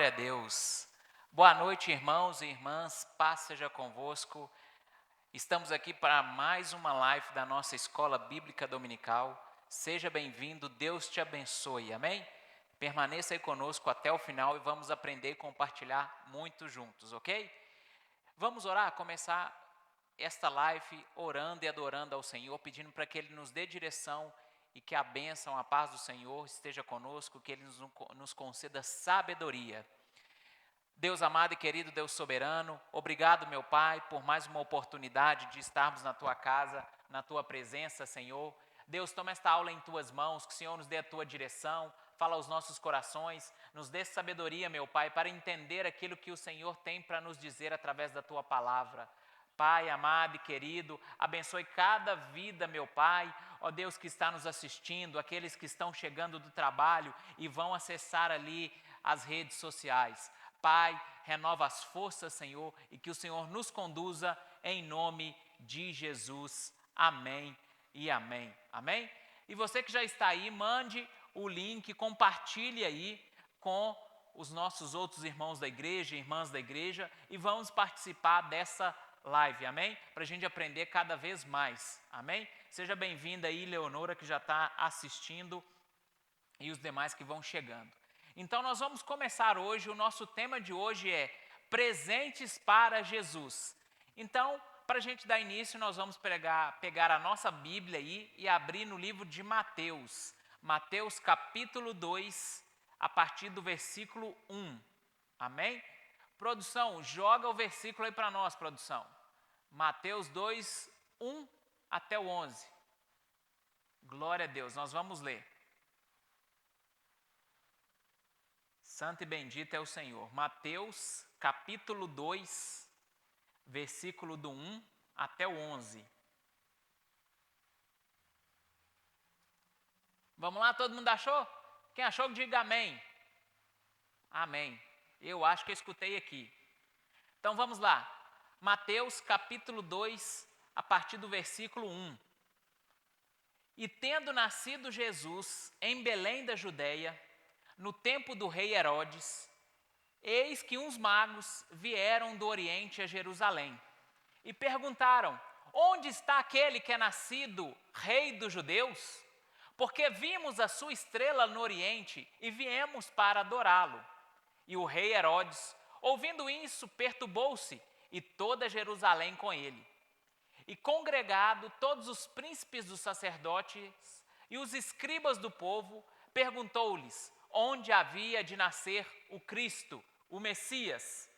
Glória a Deus. Boa noite, irmãos e irmãs, paz seja convosco. Estamos aqui para mais uma live da nossa Escola Bíblica Dominical. Seja bem-vindo, Deus te abençoe, amém? Permaneça aí conosco até o final e vamos aprender e compartilhar muito juntos, ok? Vamos orar, começar esta live orando e adorando ao Senhor, pedindo para que Ele nos dê direção e que a bênção, a paz do Senhor esteja conosco, que Ele nos conceda sabedoria. Deus amado e querido, Deus soberano, obrigado, meu Pai, por mais uma oportunidade de estarmos na Tua casa, na Tua presença, Senhor. Deus, toma esta aula em Tuas mãos, que o Senhor nos dê a Tua direção, fala aos nossos corações, nos dê sabedoria, meu Pai, para entender aquilo que o Senhor tem para nos dizer através da Tua palavra. Pai amado e querido, abençoe cada vida, meu Pai, ó Deus que está nos assistindo, aqueles que estão chegando do trabalho e vão acessar ali as redes sociais. Pai, renova as forças, Senhor, e que o Senhor nos conduza em nome de Jesus. Amém e amém. Amém? E você que já está aí, mande o link, compartilhe aí com os nossos outros irmãos da igreja, irmãs da igreja, e vamos participar dessa live, amém? Para a gente aprender cada vez mais, amém? Seja bem-vinda aí, Leonora, que já está assistindo, e os demais que vão chegando. Então, nós vamos começar hoje, o nosso tema de hoje é Presentes para Jesus. Então, para a gente dar início, nós vamos pegar a nossa Bíblia aí e abrir no livro de Mateus. Mateus capítulo 2, a partir do versículo 1. Amém? Produção, joga o versículo aí para nós, produção. Mateus 2, 1 até o 11. Glória a Deus, nós vamos ler. Santo e bendito é o Senhor. Mateus capítulo 2, versículo do 1 até o 11. Vamos lá, todo mundo achou? Quem achou, diga amém. Amém. Eu acho que eu escutei aqui. Então vamos lá. Mateus capítulo 2, a partir do versículo 1. E tendo nascido Jesus em Belém da Judéia, no tempo do rei Herodes, eis que uns magos vieram do Oriente a Jerusalém e perguntaram: onde está aquele que é nascido rei dos judeus? Porque vimos a sua estrela no Oriente e viemos para adorá-lo. E o rei Herodes, ouvindo isso, perturbou-se, e toda Jerusalém com ele. E congregado todos os príncipes dos sacerdotes e os escribas do povo, perguntou-lhes onde havia de nascer o Cristo, o Messias.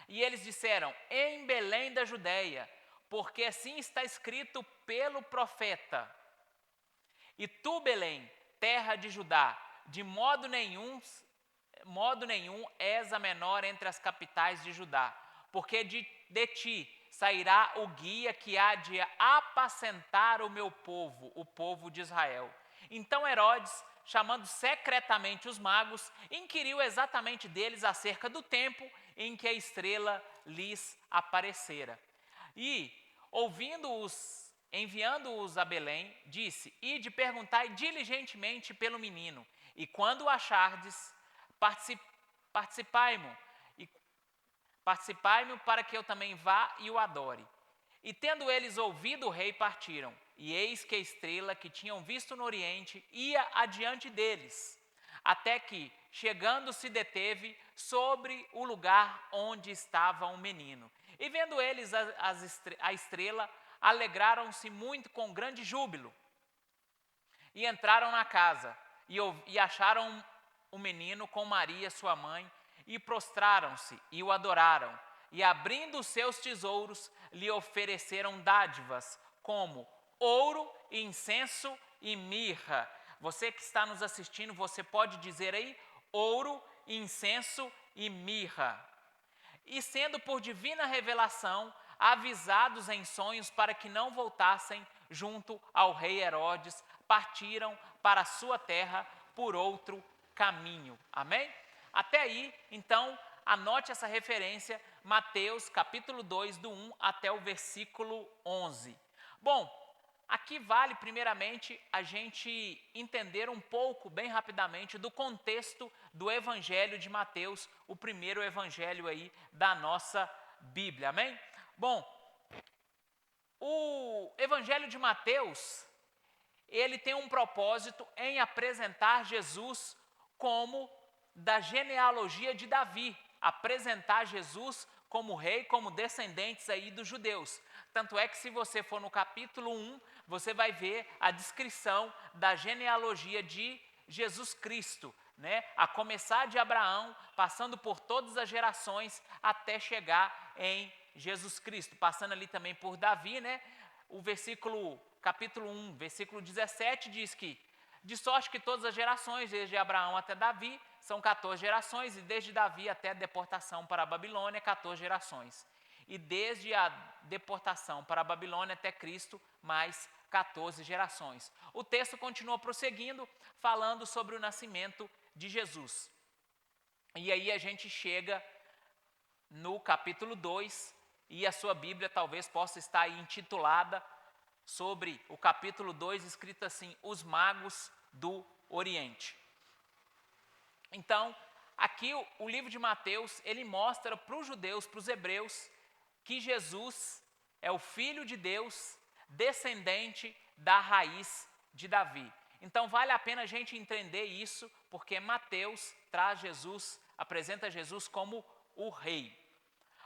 E eles disseram: em Belém da Judéia, porque assim está escrito pelo profeta: e tu, Belém, terra de Judá, de modo nenhum és a menor entre as capitais de Judá, porque de ti sairá o guia que há de apacentar o meu povo, o povo de Israel. Então Herodes, chamando secretamente os magos, inquiriu exatamente deles acerca do tempo em que a estrela lhes aparecera. E, enviando-os a Belém, disse: ide, perguntai diligentemente pelo menino, e quando o achardes, participai-me para que eu também vá e o adore. E tendo eles ouvido o rei, partiram. E eis que a estrela que tinham visto no Oriente ia adiante deles, até que, chegando, se deteve sobre o lugar onde estava um menino. E vendo eles a estrela, alegraram-se muito com grande júbilo. E entraram na casa e acharam o menino com Maria, sua mãe, e prostraram-se e o adoraram. E abrindo os seus tesouros, lhe ofereceram dádivas, como ouro, incenso e mirra. Você que está nos assistindo, você pode dizer aí: ouro, incenso e mirra. E sendo por divina revelação, avisados em sonhos para que não voltassem junto ao rei Herodes, partiram para a sua terra por outro caminho. Amém? Até aí, então, anote essa referência, Mateus capítulo 2, do 1 até o versículo 11. Bom, aqui vale primeiramente a gente entender um pouco, bem rapidamente, do contexto do Evangelho de Mateus, o primeiro evangelho aí da nossa Bíblia, amém? Bom, o Evangelho de Mateus, ele tem um propósito em apresentar Jesus como da genealogia de Davi, apresentar Jesus como rei, como descendentes aí dos judeus. Tanto é que se você for no capítulo 1, você vai ver a descrição da genealogia de Jesus Cristo, né? A começar de Abraão, passando por todas as gerações até chegar em Jesus Cristo, passando ali também por Davi, né? O capítulo 1, versículo 17 diz que de sorte que todas as gerações, desde Abraão até Davi, são 14 gerações, e desde Davi até a deportação para a Babilônia, 14 gerações. E desde a deportação para a Babilônia até Cristo, mais 14 gerações. O texto continua prosseguindo, falando sobre o nascimento de Jesus. E aí a gente chega no capítulo 2, e a sua Bíblia talvez possa estar aí intitulada sobre o capítulo 2, escrito assim, Os Magos do Oriente. Então, aqui o livro de Mateus, ele mostra para os judeus, para os hebreus, que Jesus é o Filho de Deus, descendente da raiz de Davi. Então, vale a pena a gente entender isso, porque Mateus traz Jesus, apresenta Jesus como o rei.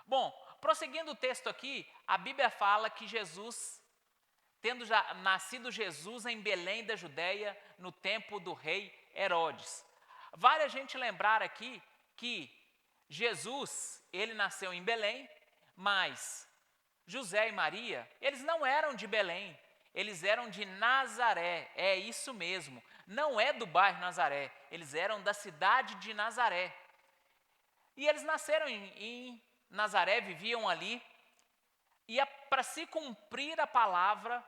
Bom, prosseguindo o texto aqui, a Bíblia fala que Jesus, tendo já nascido Jesus em Belém da Judéia, no tempo do rei Herodes. Vale a gente lembrar aqui que Jesus, ele nasceu em Belém, mas José e Maria, eles não eram de Belém, eles eram de Nazaré, é isso mesmo, não é do bairro Nazaré, eles eram da cidade de Nazaré. E eles nasceram em Nazaré, viviam ali, e para se cumprir a palavra,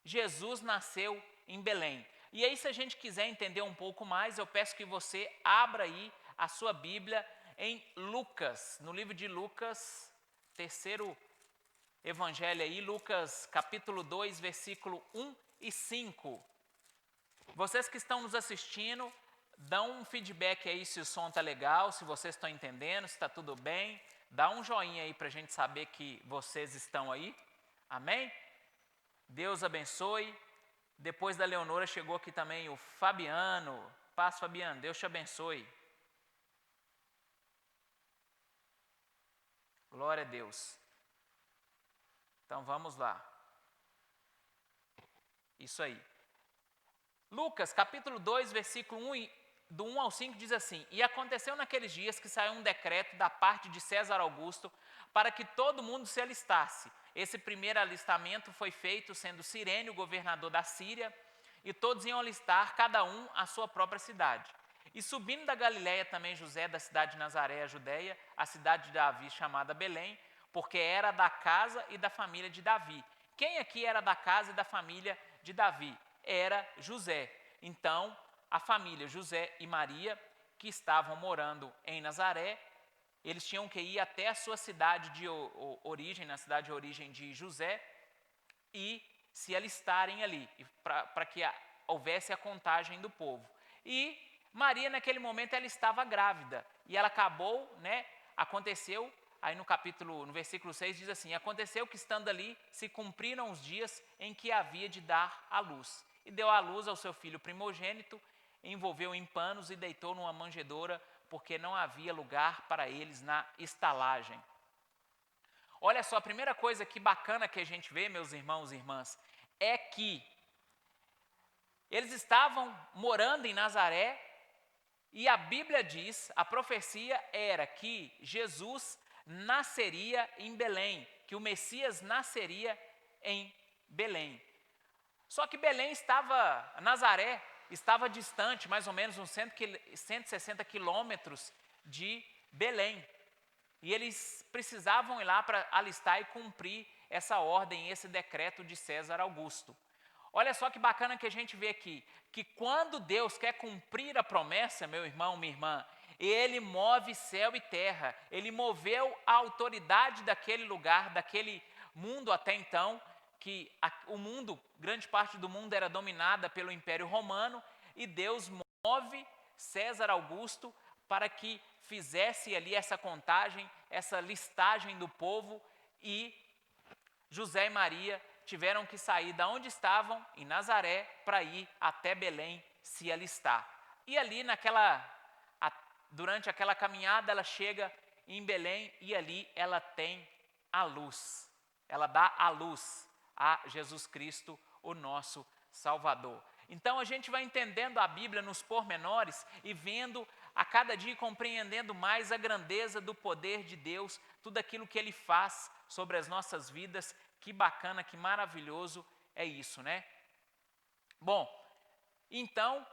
Jesus nasceu em Belém. E aí, se a gente quiser entender um pouco mais, eu peço que você abra aí a sua Bíblia em Lucas, no livro de Lucas, terceiro evangelho aí, Lucas capítulo 2, versículo 1 e 5. Vocês que estão nos assistindo, dão um feedback aí se o som está legal, se vocês estão entendendo, se está tudo bem. Dá um joinha aí para a gente saber que vocês estão aí. Amém? Deus abençoe. Depois da Leonora chegou aqui também o Fabiano. Paz, Fabiano, Deus te abençoe. Glória a Deus. Então vamos lá. Isso aí. Lucas capítulo 2, versículo 1, do 1 ao 5 diz assim: E aconteceu naqueles dias que saiu um decreto da parte de César Augusto para que todo mundo se alistasse. Esse primeiro alistamento foi feito sendo Cirene o governador da Síria, e todos iam alistar, cada um a sua própria cidade. E subindo da Galiléia também José da cidade de Nazaré, a Judéia, a cidade de Davi chamada Belém, porque era da casa e da família de Davi. Quem aqui era da casa e da família de Davi? Era José. Então, a família José e Maria, que estavam morando em Nazaré, eles tinham que ir até a sua cidade de origem, na cidade de origem de José, e se alistarem ali, para que houvesse a contagem do povo. E Maria, naquele momento, ela estava grávida, e ela acabou, aconteceu, aí no versículo 6 diz assim: aconteceu que estando ali, se cumpriram os dias em que havia de dar à luz. E deu à luz ao seu filho primogênito, envolveu em panos e deitou numa manjedoura, porque não havia lugar para eles na estalagem. Olha só, a primeira coisa que bacana que a gente vê, meus irmãos e irmãs, é que eles estavam morando em Nazaré, e a Bíblia diz, a profecia era que Jesus nasceria em Belém, que o Messias nasceria em Belém. Só que Nazaré estava distante, mais ou menos uns 160 quilômetros de Belém. E eles precisavam ir lá para alistar e cumprir essa ordem, esse decreto de César Augusto. Olha só que bacana que a gente vê aqui, que quando Deus quer cumprir a promessa, meu irmão, minha irmã, Ele move céu e terra. Ele moveu a autoridade daquele lugar, daquele mundo até então, que o mundo, grande parte do mundo era dominada pelo Império Romano, e Deus move César Augusto para que fizesse ali essa contagem, essa listagem do povo, e José e Maria tiveram que sair da onde estavam, em Nazaré, para ir até Belém se alistar. E ali durante aquela caminhada, ela chega em Belém e ali ela tem a luz. Ela dá a luz a Jesus Cristo, o nosso Salvador. Então a gente vai entendendo a Bíblia nos pormenores e vendo a cada dia, compreendendo mais a grandeza do poder de Deus, tudo aquilo que Ele faz sobre as nossas vidas. Que bacana, que maravilhoso é isso, né? Bom, então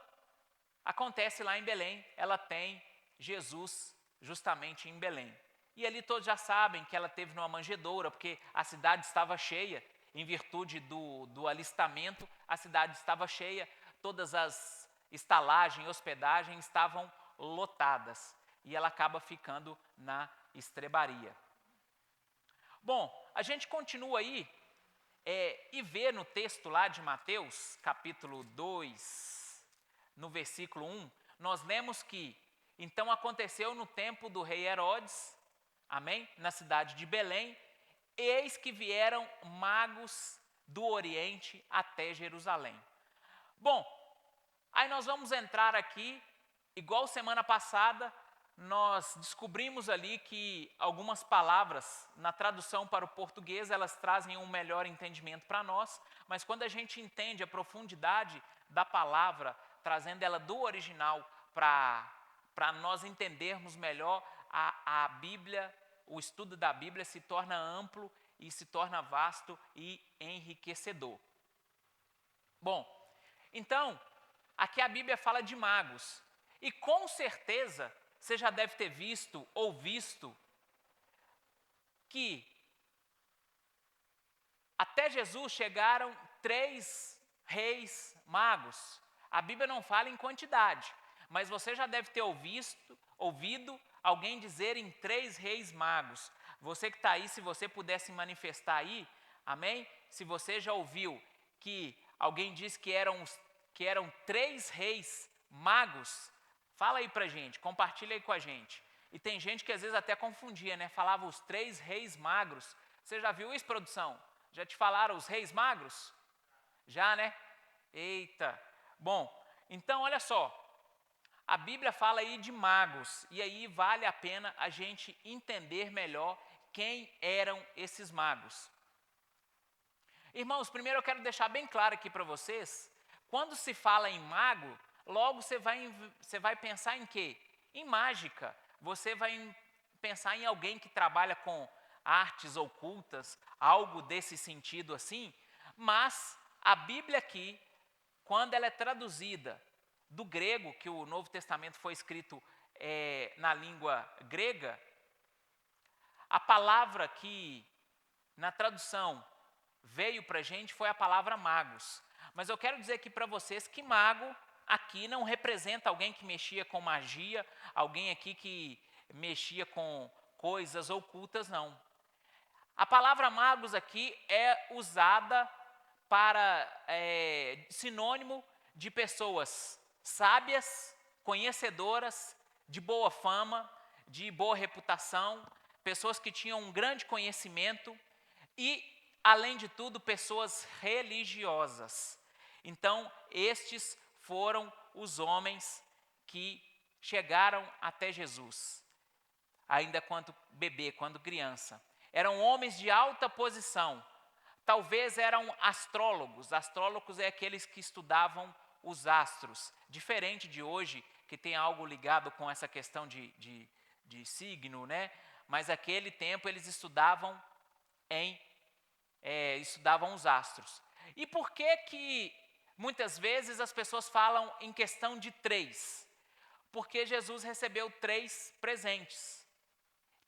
acontece lá em Belém, ela tem Jesus justamente em Belém. E ali todos já sabem que ela teve numa manjedoura, porque a cidade estava cheia, em virtude do alistamento, a cidade estava cheia, todas as estalagens, hospedagens estavam lotadas. E ela acaba ficando na estrebaria. Bom, a gente continua aí e vê no texto lá de Mateus, capítulo 2, no versículo 1, nós lemos que, então aconteceu no tempo do rei Herodes, amém? Na cidade de Belém, eis que vieram magos do Oriente até Jerusalém. Bom, aí nós vamos entrar aqui, igual semana passada, nós descobrimos ali que algumas palavras, na tradução para o português, elas trazem um melhor entendimento para nós, mas quando a gente entende a profundidade da palavra, trazendo ela do original para nós entendermos melhor, a Bíblia, o estudo da Bíblia se torna amplo e se torna vasto e enriquecedor. Bom, então, aqui a Bíblia fala de magos, e com certeza você já deve ter visto ou visto que até Jesus chegaram 3 reis magos. A Bíblia não fala em quantidade, mas você já deve ter ouvido alguém dizer em 3 reis magos. Você que está aí, se você pudesse manifestar aí, amém? Se você já ouviu que alguém disse que eram 3 reis magos, fala aí pra gente, compartilha aí com a gente. E tem gente que às vezes até confundia, né? Falava os 3 reis magros. Você já viu isso, produção? Já te falaram os reis magros? Já, né? Eita. Bom, então olha só. A Bíblia fala aí de magos. E aí vale a pena a gente entender melhor quem eram esses magos. Irmãos, primeiro eu quero deixar bem claro aqui para vocês. Quando se fala em mago, logo você vai pensar em quê? Em mágica. Você vai pensar em alguém que trabalha com artes ocultas, algo desse sentido assim. Mas a Bíblia aqui, quando ela é traduzida do grego, que o Novo Testamento foi escrito na língua grega, a palavra que na tradução veio para a gente foi a palavra magos. Mas eu quero dizer aqui para vocês que mago aqui não representa alguém que mexia com magia, alguém aqui que mexia com coisas ocultas, não. A palavra magos aqui é usada para sinônimo de pessoas sábias, conhecedoras, de boa fama, de boa reputação, pessoas que tinham um grande conhecimento e, além de tudo, pessoas religiosas. Então, estes foram os homens que chegaram até Jesus, ainda quando bebê, quando criança. Eram homens de alta posição, talvez eram astrólogos. Astrólogos é aqueles que estudavam os astros, diferente de hoje, que tem algo ligado com essa questão de signo, né? Mas naquele tempo eles estudavam os astros. E por que muitas vezes as pessoas falam em questão de 3? Porque Jesus recebeu 3 presentes.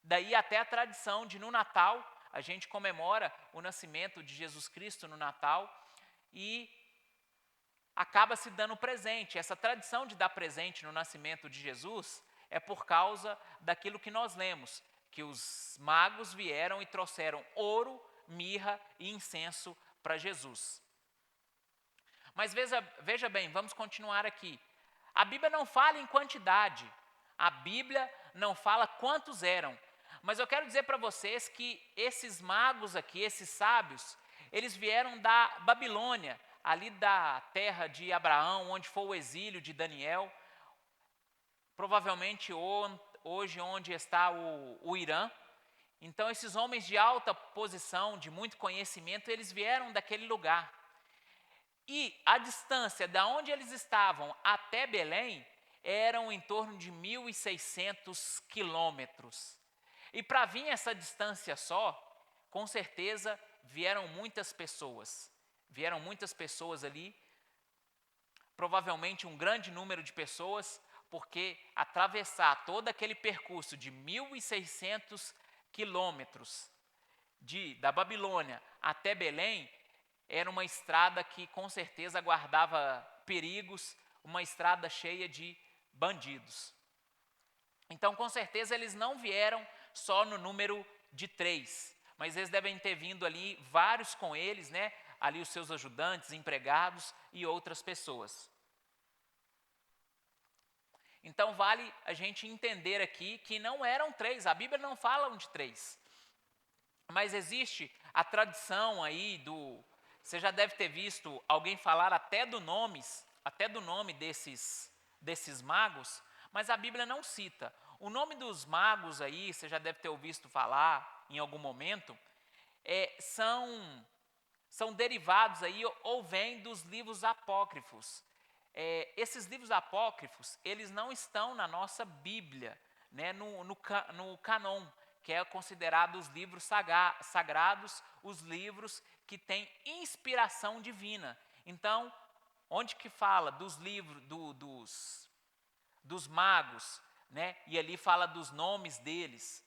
Daí até a tradição de no Natal, a gente comemora o nascimento de Jesus Cristo no Natal e acaba se dando presente. Essa tradição de dar presente no nascimento de Jesus é por causa daquilo que nós lemos, que os magos vieram e trouxeram ouro, mirra e incenso para Jesus. Mas veja bem, vamos continuar aqui. A Bíblia não fala em quantidade, a Bíblia não fala quantos eram. Mas eu quero dizer para vocês que esses magos aqui, esses sábios, eles vieram da Babilônia, ali da terra de Abraão, onde foi o exílio de Daniel, provavelmente hoje onde está o Irã. Então esses homens de alta posição, de muito conhecimento, eles vieram daquele lugar. E a distância da onde eles estavam até Belém eram em torno de 1.600 quilômetros. E para vir essa distância só, com certeza vieram muitas pessoas. Vieram muitas pessoas ali, provavelmente um grande número de pessoas, porque atravessar todo aquele percurso de 1.600 quilômetros da Babilônia até Belém, era uma estrada que com certeza guardava perigos, uma estrada cheia de bandidos. Então, com certeza, eles não vieram só no número de 3, mas eles devem ter vindo ali vários com eles, né? Ali os seus ajudantes, empregados e outras pessoas. Então, vale a gente entender aqui que não eram 3, a Bíblia não fala de 3. Mas existe a tradição aí você já deve ter visto alguém falar até do nome desses magos, mas a Bíblia não cita. O nome dos magos aí, você já deve ter ouvido falar em algum momento, são derivados aí ou vêm dos livros apócrifos. Esses livros apócrifos, eles não estão na nossa Bíblia, né, no canon, que é considerado os livros sagrados, os livros que têm inspiração divina. Então, onde que fala dos livros dos magos, né? E ali fala dos nomes deles.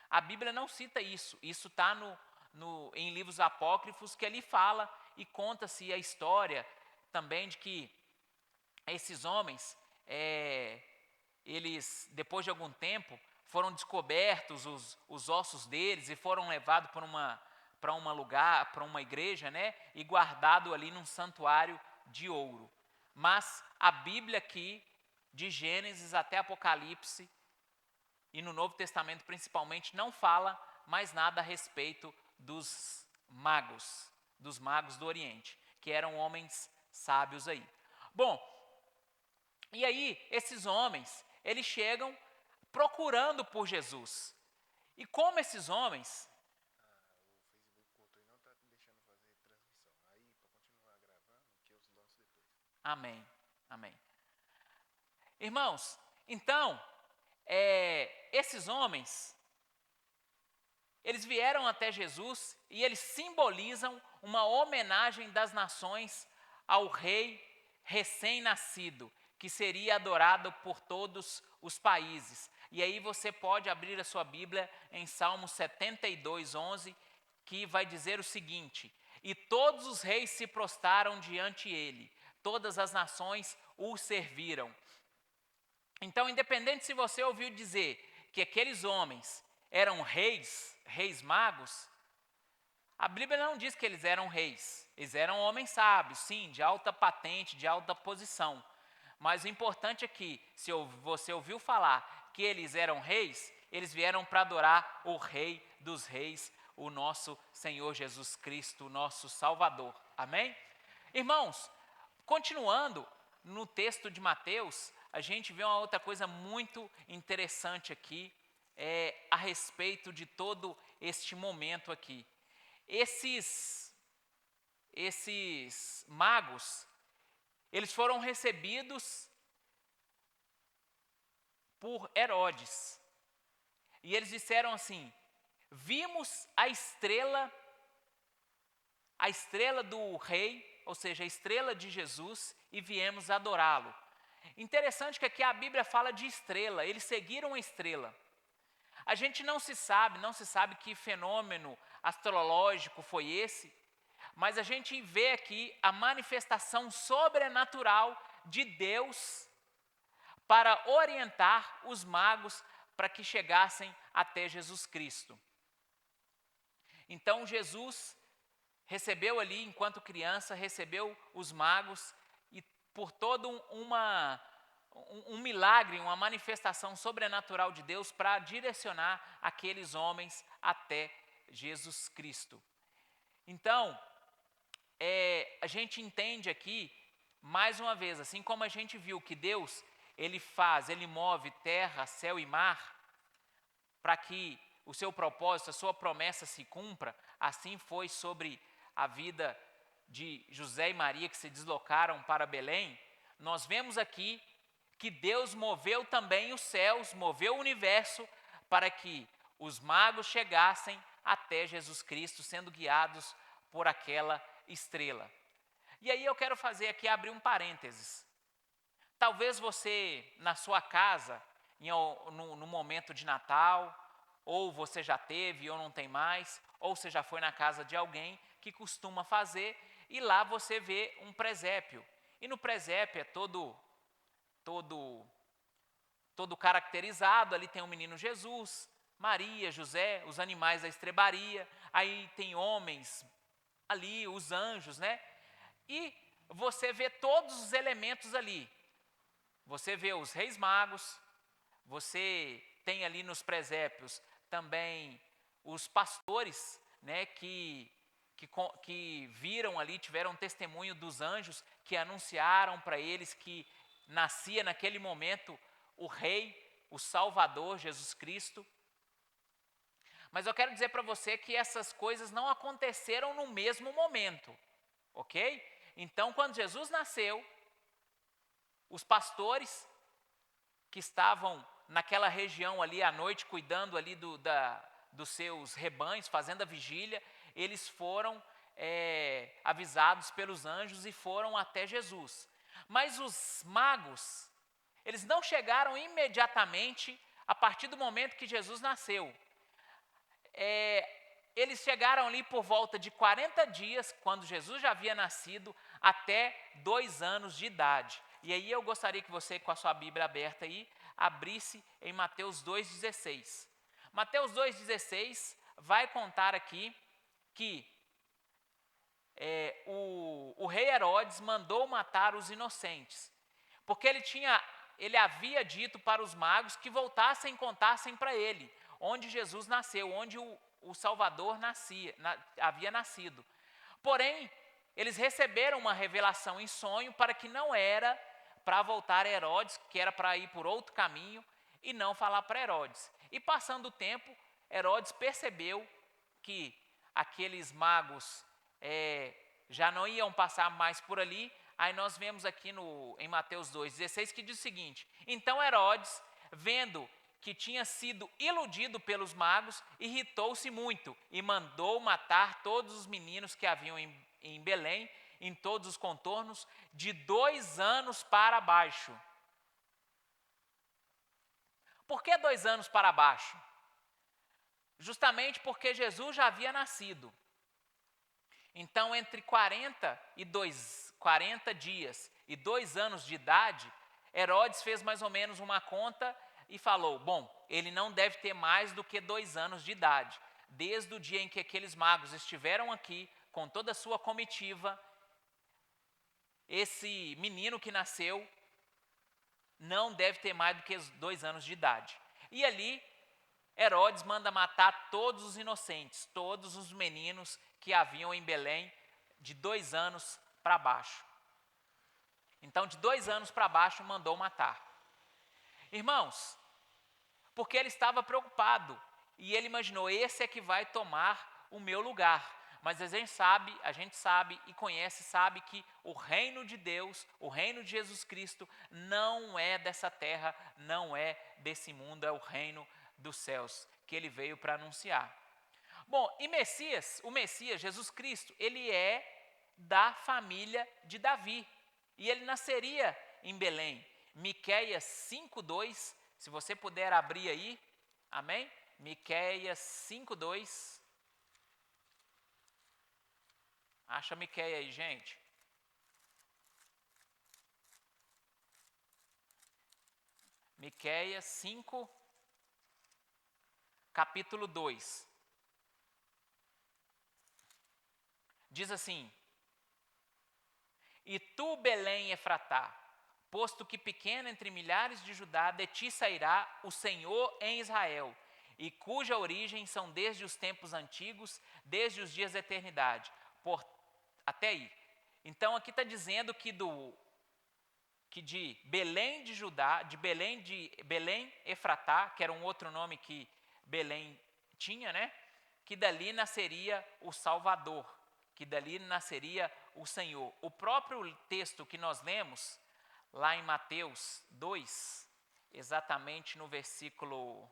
A Bíblia não cita isso. Isso está em livros apócrifos que ali fala e conta-se a história também de que esses homens, eles, depois de algum tempo, foram descobertos os ossos deles e foram levados para uma igreja, né? E guardado ali num santuário de ouro. Mas a Bíblia aqui, de Gênesis até Apocalipse, e no Novo Testamento principalmente, não fala mais nada a respeito dos magos do Oriente, que eram homens sábios aí. Bom, e aí esses homens, eles chegam procurando por Jesus. E como esses homens... Amém, amém. Irmãos, então, esses homens, eles vieram até Jesus e eles simbolizam uma homenagem das nações ao rei recém-nascido, que seria adorado por todos os países. E aí você pode abrir a sua Bíblia em Salmo 72, 11, que vai dizer o seguinte: e todos os reis se prostraram diante dele, todas as nações o serviram. Então, independente se você ouviu dizer que aqueles homens eram reis magos, a Bíblia não diz que eles eram reis. Eles eram homens sábios, sim, de alta patente, de alta posição. Mas o importante é que, se você ouviu falar que eles eram reis, eles vieram para adorar o Rei dos Reis, o nosso Senhor Jesus Cristo, nosso Salvador. Amém? Irmãos, continuando no texto de Mateus, a gente vê uma outra coisa muito interessante aqui, a respeito de todo este momento aqui. Esses magos, eles foram recebidos por Herodes. E eles disseram assim: vimos a estrela do rei, ou seja, a estrela de Jesus, e viemos adorá-lo. Interessante que aqui a Bíblia fala de estrela, eles seguiram a estrela. A gente não se sabe que fenômeno astrológico foi esse, mas a gente vê aqui a manifestação sobrenatural de Deus para orientar os magos para que chegassem até Jesus Cristo. Então Jesus recebeu ali, enquanto criança, recebeu os magos e por todo um milagre, uma manifestação sobrenatural de Deus para direcionar aqueles homens até Jesus Cristo. Então, a gente entende aqui, mais uma vez, assim como a gente viu que Deus, ele move terra, céu e mar, para que o seu propósito, a sua promessa se cumpra, assim foi sobre a vida de José e Maria que se deslocaram para Belém. Nós vemos aqui que Deus moveu também os céus, moveu o universo para que os magos chegassem até Jesus Cristo, sendo guiados por aquela estrela. E aí eu quero abrir um parênteses. Talvez você, na sua casa, no momento de Natal, ou você já teve ou não tem mais, ou você já foi na casa de alguém que costuma fazer, e lá você vê um presépio. E no presépio é todo caracterizado, ali tem o menino Jesus, Maria, José, os animais da estrebaria, aí tem homens ali, os anjos, né? E você vê todos os elementos ali. Você vê os reis magos, você tem ali nos presépios também os pastores, né, que viram ali, tiveram testemunho dos anjos que anunciaram para eles que nascia naquele momento o Rei, o Salvador, Jesus Cristo. Mas eu quero dizer para você que essas coisas não aconteceram no mesmo momento, ok? Então, quando Jesus nasceu, os pastores que estavam naquela região ali à noite, cuidando ali dos seus rebanhos, fazendo a vigília, eles foram avisados pelos anjos e foram até Jesus. Mas os magos, eles não chegaram imediatamente a partir do momento que Jesus nasceu. Eles chegaram ali por volta de 40 dias, quando Jesus já havia nascido, até 2 anos de idade. E aí eu gostaria que você, com a sua Bíblia aberta aí, abrisse em Mateus 2,16. Mateus 2,16 vai contar aqui que o rei Herodes mandou matar os inocentes, porque ele havia dito para os magos que voltassem e contassem para ele onde Jesus nasceu, onde o Salvador havia nascido. Porém, eles receberam uma revelação em sonho para que não era para voltar a Herodes, que era para ir por outro caminho e não falar para Herodes. E passando o tempo, Herodes percebeu que aqueles magos já não iam passar mais por ali. Aí nós vemos aqui em Mateus 2,16 que diz o seguinte: então Herodes, vendo que tinha sido iludido pelos magos, irritou-se muito e mandou matar todos os meninos que haviam em Belém, em todos os contornos, de 2 anos para baixo. Por que 2 anos para baixo? Justamente porque Jesus já havia nascido. Então, entre 40 dias e 2 anos de idade, Herodes fez mais ou menos uma conta e falou: bom, ele não deve ter mais do que 2 anos de idade. Desde o dia em que aqueles magos estiveram aqui, com toda a sua comitiva, esse menino que nasceu não deve ter mais do que 2 anos de idade. E ali, Herodes manda matar todos os inocentes, todos os meninos que haviam em Belém, de 2 anos para baixo. Então, de 2 anos para baixo, mandou matar. Irmãos, porque ele estava preocupado e ele imaginou: esse é que vai tomar o meu lugar. Mas a gente sabe e conhece, sabe que o reino de Deus, o reino de Jesus Cristo, não é dessa terra, não é desse mundo, é o reino dos céus que ele veio para anunciar. Bom, e o Messias, Jesus Cristo, ele é da família de Davi e ele nasceria em Belém. Miqueias 5:2, se você puder abrir aí, amém? Miqueias 5:2. Acha Miqueias aí, gente. Miqueias 5, capítulo 2. diz assim: E tu, Belém Efratá, posto que pequena entre milhares de Judá, de ti sairá o Senhor em Israel, e cuja origem são desde os tempos antigos, desde os dias da eternidade. Até aí. Então aqui está dizendo que de Belém de Judá, de Belém Efratá, que era um outro nome que Belém tinha, né? Que dali nasceria o Salvador, que dali nasceria o Senhor. O próprio texto que nós lemos, lá em Mateus 2, exatamente no versículo,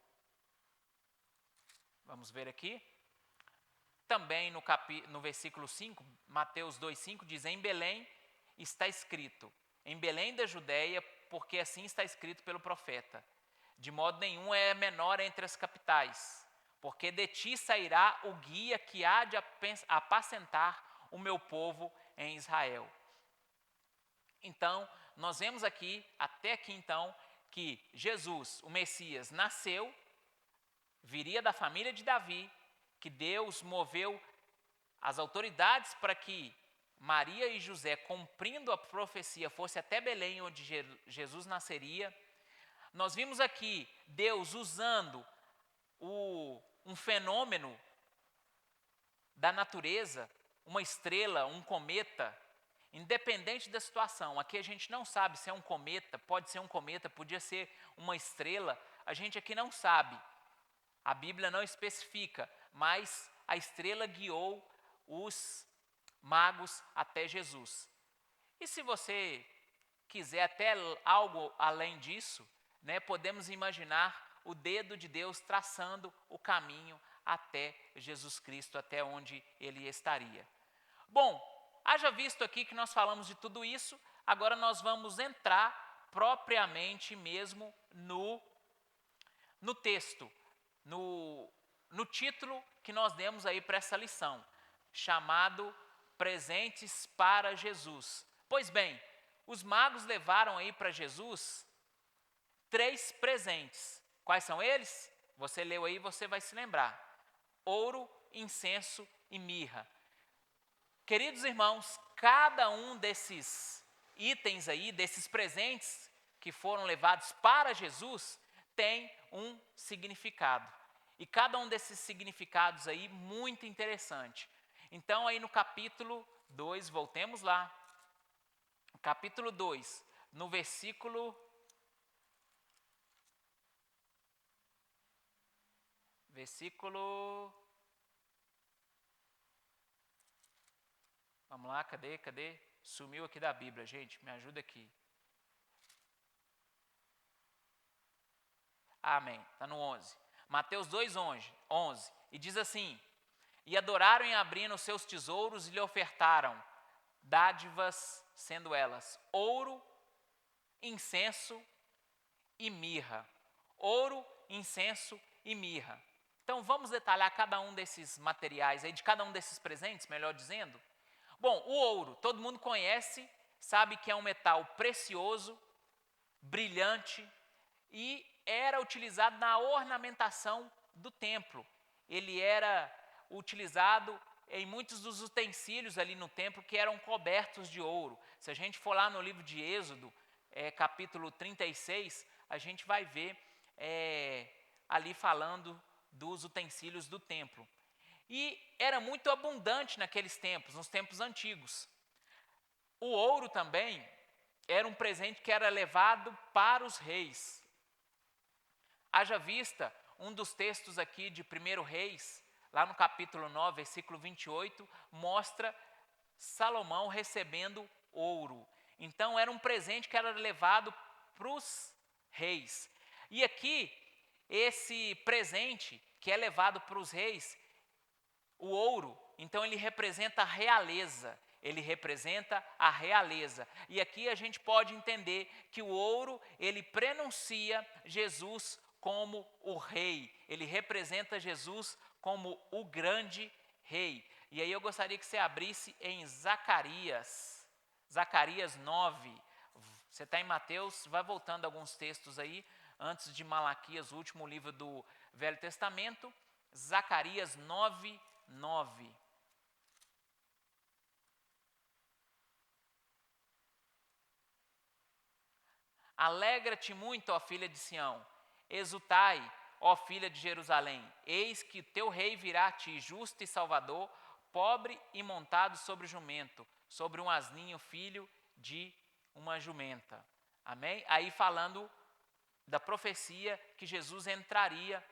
vamos ver aqui, também no versículo 5, Mateus 2,5 diz: Em Belém está escrito, em Belém da Judéia, porque assim está escrito pelo profeta, de modo nenhum é menor entre as capitais, porque de ti sairá o guia que há de apacentar o meu povo em Israel. Então, nós vemos aqui, até aqui então, que Jesus, o Messias, nasceu, viria da família de Davi, que Deus moveu as autoridades para que Maria e José, cumprindo a profecia, fosse até Belém, onde Jesus nasceria. Nós vimos aqui Deus usando um fenômeno da natureza, uma estrela, um cometa, independente da situação. Aqui a gente não sabe se é um cometa, pode ser um cometa, podia ser uma estrela, a gente aqui não sabe. A Bíblia não especifica, mas a estrela guiou os magos até Jesus. E se você quiser até algo além disso, né, podemos imaginar o dedo de Deus traçando o caminho até Jesus Cristo, até onde ele estaria. Bom, haja visto aqui que nós falamos de tudo isso, agora nós vamos entrar propriamente mesmo no texto, no título que nós demos aí para essa lição, chamado Presentes para Jesus. Pois bem, os magos levaram aí para Jesus 3 presentes. Quais são eles? Você leu aí, você vai se lembrar: ouro, incenso e mirra. Queridos irmãos, cada um desses itens aí, desses presentes que foram levados para Jesus, tem um significado. E cada um desses significados aí muito interessante. Então aí no capítulo 2, voltemos lá. Capítulo 2, no versículo vamos lá, cadê? Sumiu aqui da Bíblia, gente, me ajuda aqui. Amém, está no 11. Mateus 2, 11, e diz assim: E adoraram e abrindo os seus tesouros e lhe ofertaram dádivas, sendo elas ouro, incenso e mirra. Ouro, incenso e mirra. Então vamos detalhar cada um desses materiais aí, de cada um desses presentes, melhor dizendo. Bom, o ouro, todo mundo conhece, sabe que é um metal precioso, brilhante e era utilizado na ornamentação do templo. Ele era utilizado em muitos dos utensílios ali no templo que eram cobertos de ouro. Se a gente for lá no livro de Êxodo, capítulo 36, a gente vai ver ali falando dos utensílios do templo. E era muito abundante naqueles tempos, nos tempos antigos. O ouro também era um presente que era levado para os reis. Haja vista um dos textos aqui de 1 Reis, lá no capítulo 9, versículo 28, mostra Salomão recebendo ouro. Então era um presente que era levado para os reis. E aqui, esse presente que é levado para os reis, o ouro, então ele representa a realeza. Ele representa a realeza. E aqui a gente pode entender que o ouro, ele prenuncia Jesus como o rei. Ele representa Jesus como o grande rei. E aí eu gostaria que você abrisse em Zacarias 9. Você está em Mateus, vai voltando alguns textos aí, antes de Malaquias, o último livro do Velho Testamento. Zacarias 9. Alegra-te muito, ó filha de Sião, exultai, ó filha de Jerusalém, eis que teu rei virá a ti, justo e salvador, pobre e montado sobre jumento, sobre um asninho, filho de uma jumenta. Amém? Aí falando da profecia que Jesus entraria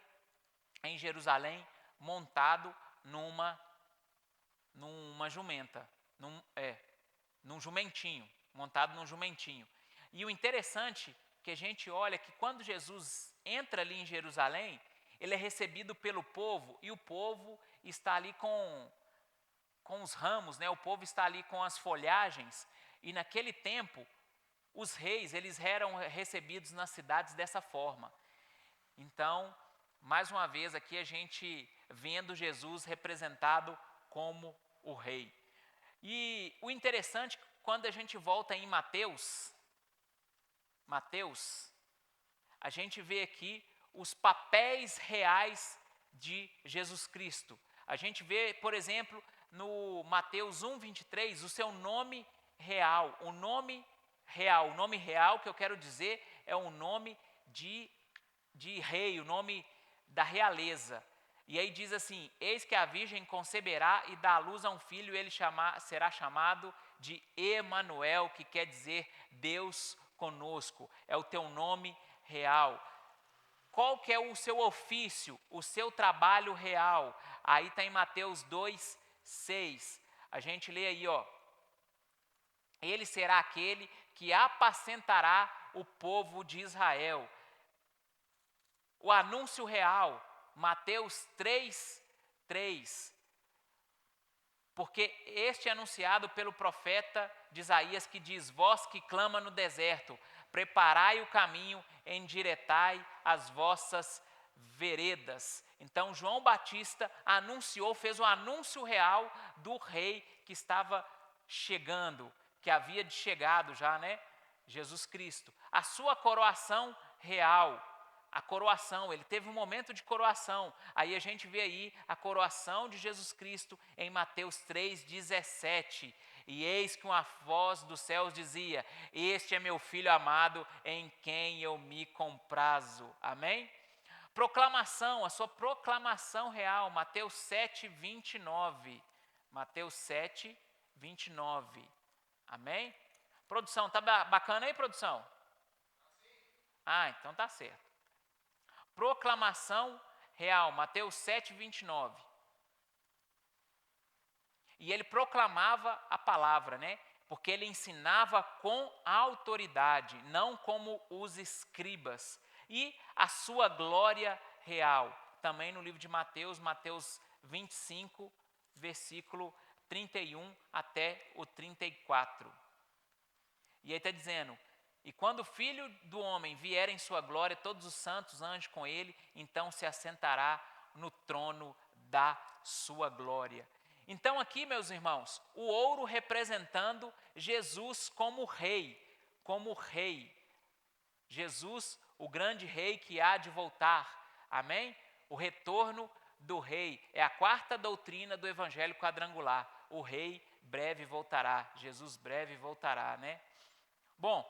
em Jerusalém montado numa jumenta, num jumentinho, montado num jumentinho. E o interessante que a gente olha que quando Jesus entra ali em Jerusalém, ele é recebido pelo povo e o povo está ali com os ramos, né? O povo está ali com as folhagens e naquele tempo os reis, eles eram recebidos nas cidades dessa forma. Então, mais uma vez aqui a gente vendo Jesus representado como o rei. E o interessante, quando a gente volta em Mateus, a gente vê aqui os papéis reais de Jesus Cristo. A gente vê, por exemplo, no Mateus 1:23, o seu nome real. O nome real que eu quero dizer é o nome de rei, o nome da realeza. E aí diz assim: eis que a virgem conceberá e dá à luz a um filho, e ele será chamado de Emanuel, que quer dizer Deus conosco. É o teu nome real. Qual que é o seu ofício, o seu trabalho real? Aí está em Mateus 2:6. A gente lê aí, ó. Ele será aquele que apacentará o povo de Israel. O anúncio real, Mateus 3:3. Porque este é anunciado pelo profeta de Isaías, que diz: vós que clama no deserto, preparai o caminho, endireitai as vossas veredas. Então João Batista anunciou, fez o anúncio real do rei que estava chegando, que havia chegado já, né? Jesus Cristo. A sua coroação real. A coroação, ele teve um momento de coroação. Aí a gente vê aí a coroação de Jesus Cristo em Mateus 3:17. E eis que uma voz dos céus dizia: este é meu filho amado, em quem eu me comprazo. Amém? Proclamação, a sua proclamação real, Mateus 7:29. Mateus 7:29. Amém? Produção, tá bacana aí, produção? Ah, então tá certo. Proclamação real, Mateus 7:29. E ele proclamava a palavra, né? Porque ele ensinava com autoridade, não como os escribas. E a sua glória real, também no livro de Mateus, Mateus 25, versículo 31 até o 34. E aí está dizendo: e quando o Filho do Homem vier em sua glória, todos os santos anjos com ele, então se assentará no trono da sua glória. Então aqui, meus irmãos, o ouro representando Jesus como rei, Jesus, o grande rei que há de voltar, amém? O retorno do rei, é a quarta doutrina do evangelho quadrangular, o rei breve voltará, Jesus breve voltará, né? Bom,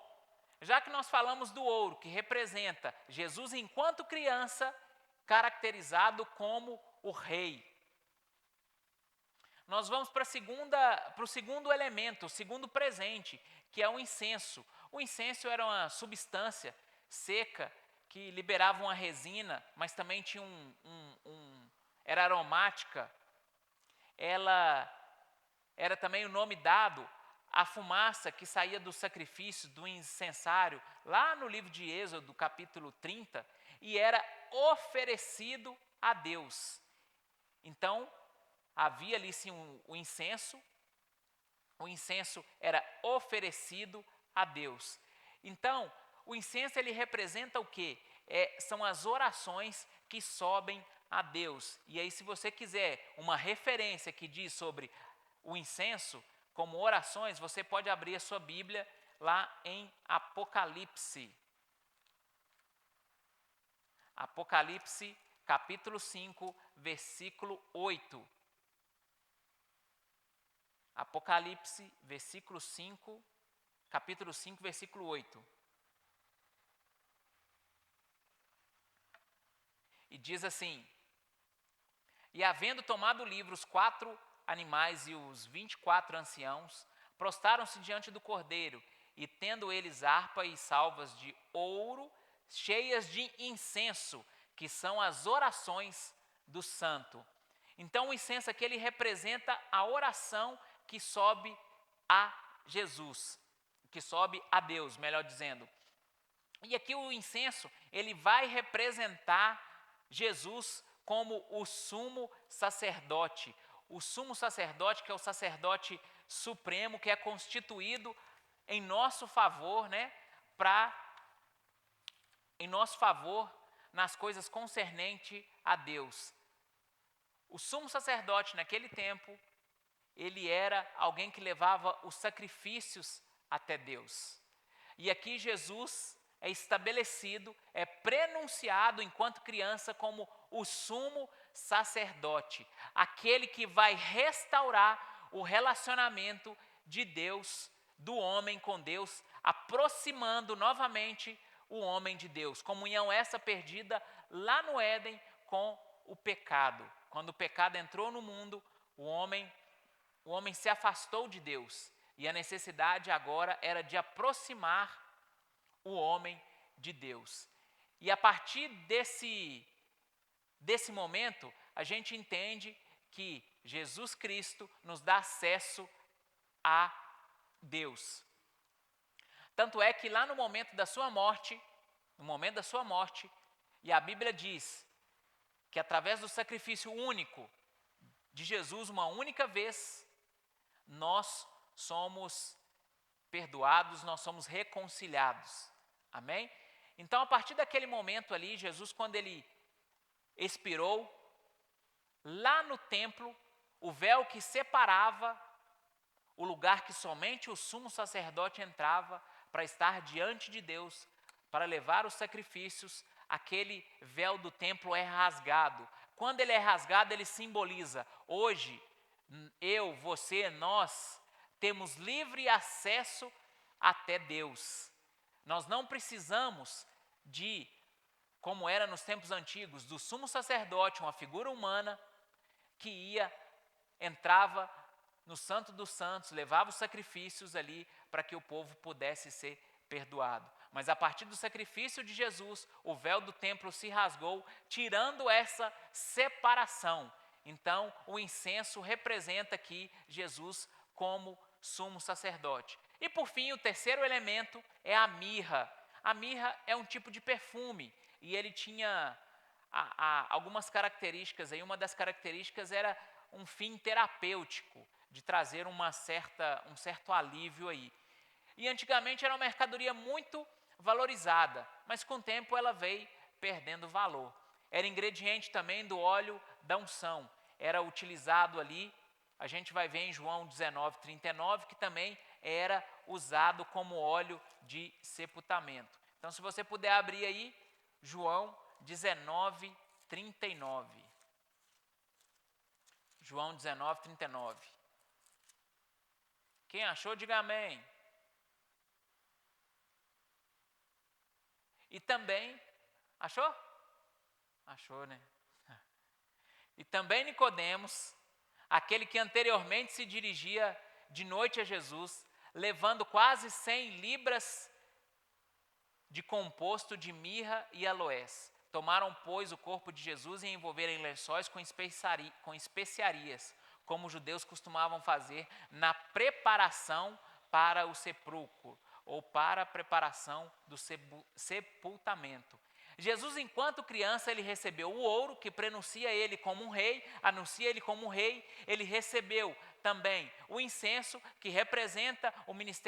já que nós falamos do ouro, que representa Jesus enquanto criança, caracterizado como o rei, nós vamos para o segundo elemento, o segundo presente, que é o incenso. O incenso era uma substância seca que liberava uma resina, mas também tinha era aromática. Ela era também o nome dado à fumaça que saía do sacrifício, do incensário, lá no livro de Êxodo, capítulo 30, e era oferecido a Deus. Então, havia ali sim o incenso era oferecido a Deus. Então, o incenso ele representa o quê? São as orações que sobem a Deus. E aí, se você quiser uma referência que diz sobre o incenso, como orações, você pode abrir a sua Bíblia lá em Apocalipse. Apocalipse, capítulo 5, versículo 8. Apocalipse, capítulo 5, versículo 8. E diz assim: E havendo tomado o livro, os 4 animais e os 24 anciãos prostaram-se diante do cordeiro, e tendo eles harpa e salvas de ouro, cheias de incenso, que são as orações do santo. Então o incenso aqui ele representa a oração que sobe a Jesus, que sobe a Deus, melhor dizendo. E aqui o incenso, ele vai representar Jesus como o sumo sacerdote. O sumo sacerdote, que é o sacerdote supremo, que é constituído em nosso favor, né, em nosso favor nas coisas concernentes a Deus. O sumo sacerdote naquele tempo, ele era alguém que levava os sacrifícios até Deus. E aqui Jesus é estabelecido, é prenunciado enquanto criança como o sumo sacerdote, aquele que vai restaurar o relacionamento de Deus, do homem com Deus, aproximando novamente o homem de Deus. Comunhão essa perdida lá no Éden com o pecado. Quando o pecado entrou no mundo, o homem se afastou de Deus. E a necessidade agora era de aproximar o homem de Deus. E a partir desse momento, a gente entende que Jesus Cristo nos dá acesso a Deus. Tanto é que lá no momento da sua morte, e a Bíblia diz que através do sacrifício único de Jesus, uma única vez, nós somos perdoados, nós somos reconciliados. Amém? Então, a partir daquele momento ali, Jesus, quando ele expirou, lá no templo, o véu que separava o lugar que somente o sumo sacerdote entrava para estar diante de Deus, para levar os sacrifícios, aquele véu do templo é rasgado. Quando ele é rasgado, ele simboliza: hoje, eu, você, nós temos livre acesso até Deus. Nós não precisamos de, como era nos tempos antigos, do sumo sacerdote, uma figura humana que entrava no Santo dos Santos, levava os sacrifícios ali para que o povo pudesse ser perdoado. Mas a partir do sacrifício de Jesus, o véu do templo se rasgou, tirando essa separação. Então, o incenso representa aqui Jesus como sumo sacerdote. E por fim, o terceiro elemento é a mirra. A mirra é um tipo de perfume e ele tinha algumas características. Uma das características era um fim terapêutico, de trazer um certo alívio aí. E antigamente era uma mercadoria muito valorizada, mas com o tempo ela veio perdendo valor. Era ingrediente também do óleo da unção. Era utilizado ali, a gente vai ver em João 19:39, que também era usado como óleo de sepultamento. Então, se você puder abrir aí, João 19:39. João 19:39. Quem achou, diga amém. E também, achou? Achou, né? E também Nicodemos, aquele que anteriormente se dirigia de noite a Jesus, levando quase 100 libras de composto de mirra e aloés. Tomaram, pois, o corpo de Jesus e envolveram em lençóis com especiarias, como os judeus costumavam fazer na preparação para o sepulcro, ou para a preparação do sepultamento. Jesus, enquanto criança, ele recebeu o ouro, que prenuncia ele como um rei, anuncia ele como um rei. Ele recebeu também o incenso, que representa o ministério